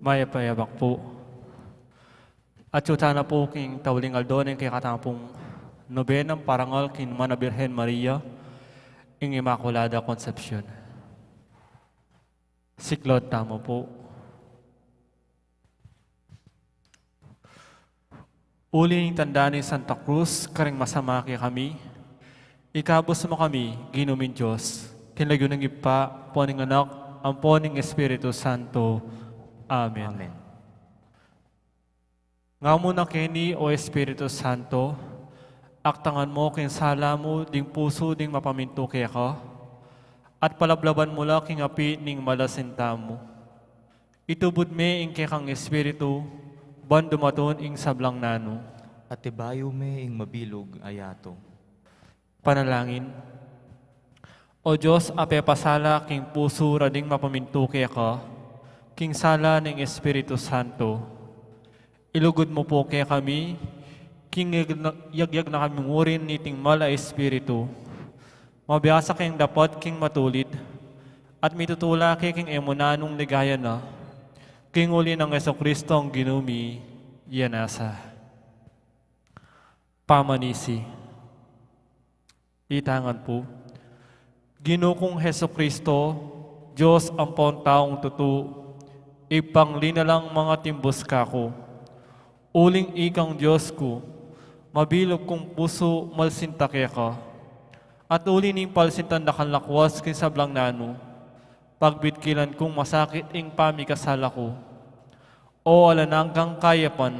Maya payabak po. At yuta na po king tawling aldonin kay katapong nobenang parangal kin Mana Birhen Maria ing Immaculada Concepcion. Siklod tamo po. Uli ng tanda ni Santa Cruz, karing masama kay kami, ikabos mo kami, ginumin Diyos, kinlagyo ng ipa, poning anak, ang poning Espiritu Santo. Amen. Amen. Nga mo na kini o Espiritu Santo, aktangan mo kin sala mo ding puso ding mapaminto kaya ka, at palablaban mo la king api ning malasinta mo. Itubod me ing kang Espiritu, ban dumaton ing sablang nano. At tibayo me ing mabilog ayato. Panalangin. O Diyos, ape pasala king puso rading mapaminto kaya ka, king sala ng Espiritu Santo. Ilugod mo po kaya kami, king yagyag na kami ngurin niting mala Espiritu. Mabiyasa kayong dapat king matulid, at mitutula kay king emunanong ligaya na, king uli ng Jesucristo ang ginumi, yanasa. Pamanisi. Itangan po. Ginukong Jesucristo, Diyos ang taong tutu, ipanglinalang mga timbos kako. Uling ikang Diyos ko, mabilog kong puso malsintake ka. At uli ning palsintan na kanlakwas kin sablang nano, pagbitkilan kong masakit ing pamikasala ko. O alananggang kayapan,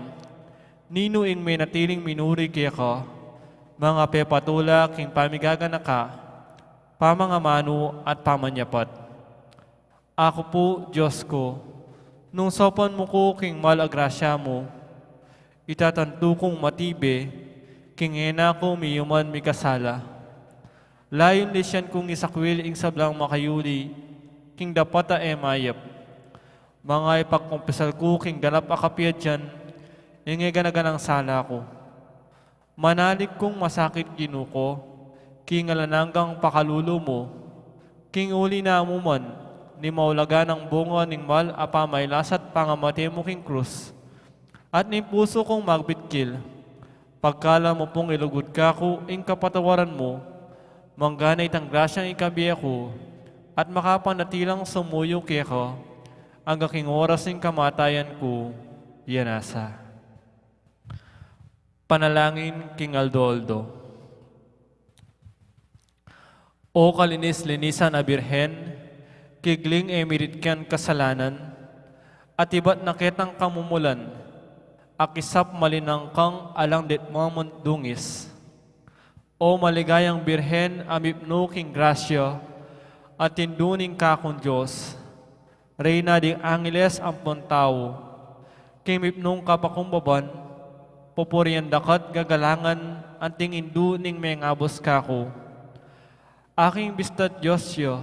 nino ing may natiling minuri kaya ka, mga pepatula king pamigagana ka, pamangamano at pamanyapat. Ako po, Diyos ko, nung sopan mo ko king malagrasya mo, itatanto kong matibe, king ena ko miyuman mikasala. Layon lisyan kong isakwil ing sablang makayuli, king dapata mayap. Mga ipagkumpisal ko king ganap akapiyad dyan, ing ganaganang sala ko. Manalig kong masakit ginuko, king alananggang pakalulo mo, king uli na amuman, ni maulaga ng bunga ning mal apamay lasat pangamate mo king krus. At ni puso kong magbitkil, pagkala mo pong ilugod ka ko, ing kapatawaran mo, mangganay tang grasyang ikabiya ko, at makapanatilang sumuyo kaya ko, ang aking oras ing kamatayan ko, yanasa. Panalangin king Aldo. O kalinis-linisan na Birhen, kigling emiritkan kasalanan, at iba't nakitang kamumulan, akisap malinang kang alang det mga mundungis. O maligayang Birhen, amipno king grasya, at tinduning kakong Diyos, Reyna di Angeles ang puntao, king mipnong kapakumbaban, pupurian dakat gagalangan, anting indu ning may ngabos kako. Aking bistat Diyosyo,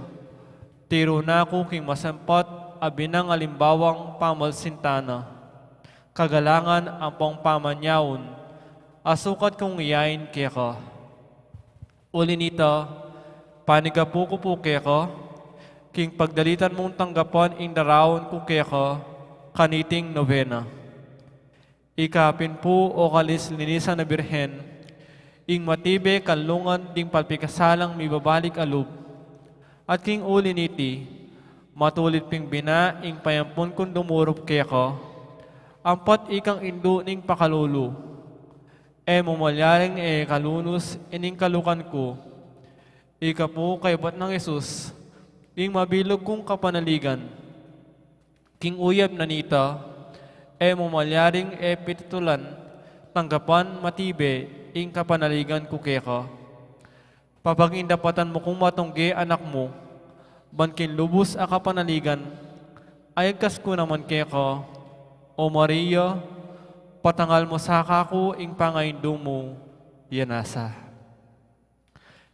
tiro na ko king masampat, abinang alimbawang pamalsintana. Kagalangan ang pong pamanyawon, asukat kong iyain kaya ka. Uli nito, panigapu ko po kaya ka, king pagdalitan mong tanggapan ing darawon ko kaya ka, kaniting novena. Ikapin po o kalis-linisan na Birhen, ing matibe kalungan ding palpikasalang mibabalik alub, At king uli niti, matulit ping bina ing payampon kung dumurup kaya ko, ampat ikang indo ning pakalulu. Mumalyaring kalunus ining kalukan ko, ika po kay bat ng Yesus, ing mabilog kong kapanaligan. King uyab na nita, mumalyaring pititulan, tanggapan matibe, ing kapanaligan ko keka. Papagindapatan mo kung matungge anak mo, bankin lubos a kapanaligan, ayagkas ko naman keka, O Maria, patangal mo sa ako, ing pangaindo mo, yanasa.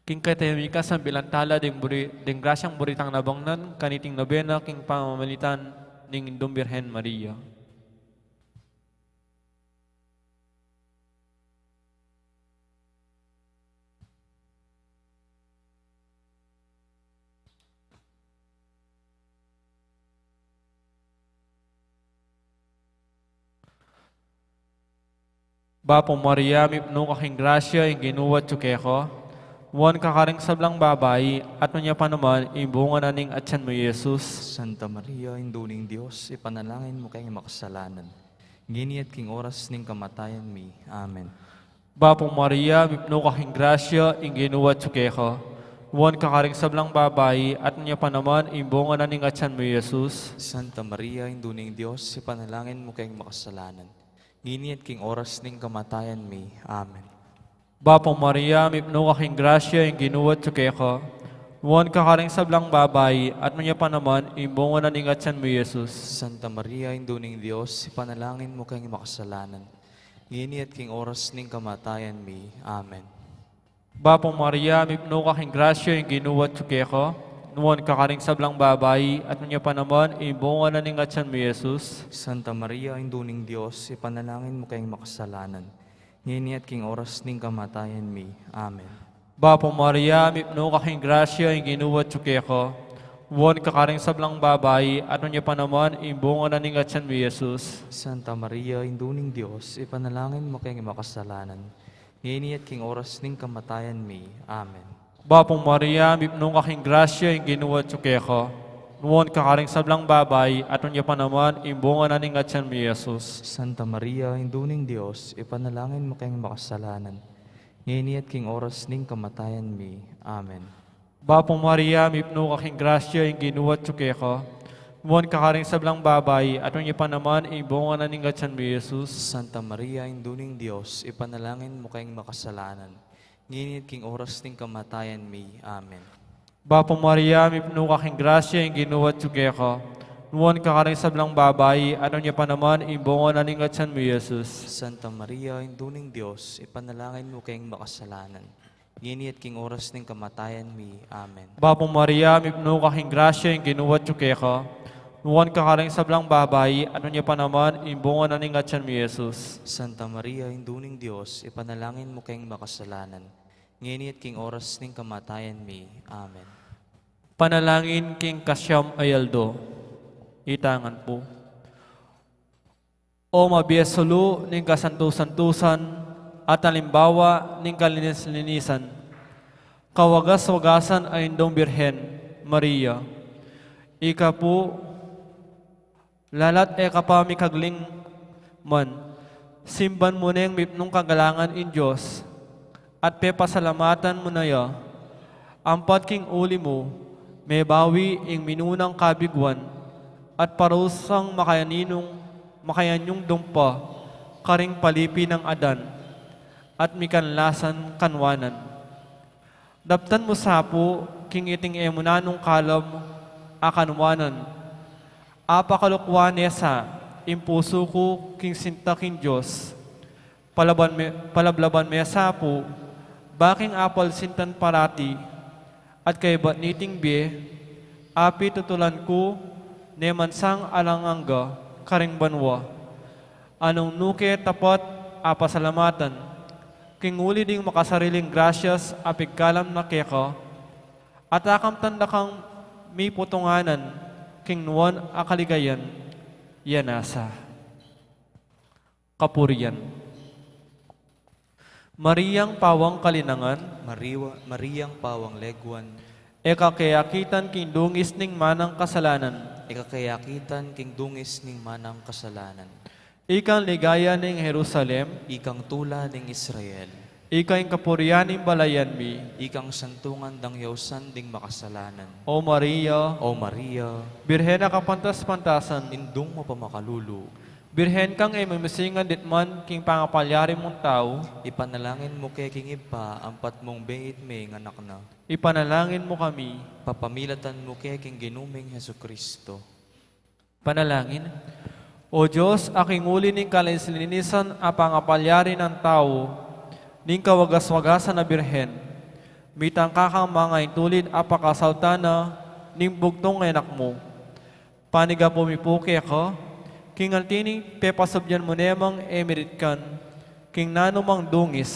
King katayamika sa bilantala ding grasyang buritang nabangnan, kaniting nobena, king pamamalitan, ning Indong Birhen Maria. Bapo Maria, mipno kaking grasya, ing ginuwat tsukeko, wan kakaring sablang babayi, at manya pa naman, imbungan aning atyan mo Jesus. Santa Maria, induning Diyos, ipanalangin mo kayong makasalanan. Ngini at king oras ning kamatayan mi. Amen. Bapo Maria, mipno kaking grasya, ing ginuwat tsukeko, wan kakaring sablang babayi, at manya pa naman, imbungan aning atyan mo Jesus. Santa Maria, induning Diyos, ipanalangin mo kayong makasalanan. Ngini at king oras ning kamatayan mi. Amen. Bapo Maria, mipno kaking grasya, ing ginuwat tsukeko, wan kakaring sablang babayi, at manya pa naman, imbungan aning atyan mo Jesus. Santa Maria, induning Diyos, ipanalangin mo kayong makasalanan. Ngini at king oras ning kamatayan mi. Amen. Bapo Maria, mipno kaking grasya, ing ginuwat tsukeko, wan kakaring sablang babayi, at manya pa naman, imbungan aning atyan mo Jesus. Santa Maria, induning Diyos, ipanalangin mo kayong makasalanan. Ngini at king oras ning kamatayan mi. Amen. Bapo Maria, mipno kaking grasya, ing ginuwat tsukeko, wan kakaring sablang babayi, at manya pa naman, imbungan aning atyan mo Jesus. Santa Maria, induning Diyos, ipanalangin mo kayong makasalanan. Ngini at king oras ning kamatayan mi. Amen. Bapo Maria, mipno kaking grasya, ing ginuwat tsukeko, wan kakaring sablang babayi, at manya pa naman, imbungan aning atyan mo Jesus. Santa Maria, induning Diyos, ipanalangin mo kayong makasalanan. Ngini at king oras ning kamatayan mi. Amen. Bapo Maria, mipno kaking grasya, ing ginuwat tsukeko, wan kakaring sablang babayi, at manya pa naman, imbungan aning atyan mo Jesus. Santa Maria, induning Diyos, ipanalangin mo kayong makasalanan. Ngini at king oras ning kamatayan mi. Amen. Bapo Maria, mipno kaking grasya, ing ginuwat tsukeko, wan kakaring sablang babayi, at manya pa naman, imbungan aning atyan mo Jesus. Santa Maria, induning Diyos, ipanalangin mo kayong makasalanan. Ngini at king oras ning kamatayan mi. Amen. Bapo Maria, mipno kaking grasya, ing ginuwat tsukeko, wan kakaring sablang babayi, at manya pa naman, imbungan aning atyan mo Jesus. Santa Maria, induning Diyos, ipanalangin mo kayong makasalanan. Ngini at king oras ning kamatayan mi. Amen. Panalangin king Kasyam Ayaldo. Itangan po. O mabiyasulu ning kasantusan-tusan at halimbawa ning kalinis-linisan. Kawagas-wagasan ay Indong Birhen Maria. Ika po lalat kapami kagling man. Simban mo na yung mipnong kagalangan in Diyos at pepasalamatan mo na ya. Ampat king uli mo, may bawi ing minunang kabigwan, at parusang makayanyong dumpa, karing palipi ng adan, at mikanlasan kanwanan. Daptan mo sapo, king iting emunanong kalam, akanwanan. Apakalukwan nesa, impuso ko, king sinta king Diyos. Palablaban me sapo, baking apal sintan parati, at kay batniting be, api tutulan ko, nemansang alangangga, karing banwa. Anong nuke tapat, apasalamatan, kinguli ding makasariling grasyas, apigkalam na keka, at akam tanda kang may putunganan, king nuwan akaligayan, yanasa. Kapurian. Mariang pawang kalinangan, Mariyang pawang leguan, Ekakiyakitan king dungis ning manang kasalanan. Ikakayakitan king dungis ning manang kasalanan. Ikang ligaya ning Jerusalem, Ikang tula ning Israel. ikang kapurian ning balayan mi. Ikang santungan dang yawsan ding makasalanan. O Maria, O Maria, Birhen na kapantas-pantasan, indung mo pa makalulu. Birhen kang imimisingan ditman king pangapalyari mong tao, Ipanalangin mo kay king ipa, ampat mong beit may nganak na. ipanalangin mo kami. Papamilatan mo kay king ginuming Heso Kristo. Panalangin. O Diyos, aking uli ning kalinsilinisan a pangapalyari ng tao, ning kawagas-wagasan na birhen, mitang kakang mga intulid apakasaltana, ning bugtong enak mo. Paniga pumipuki ako, king altining pepasabyan mo nemang emerit kan, king nanumang dungis,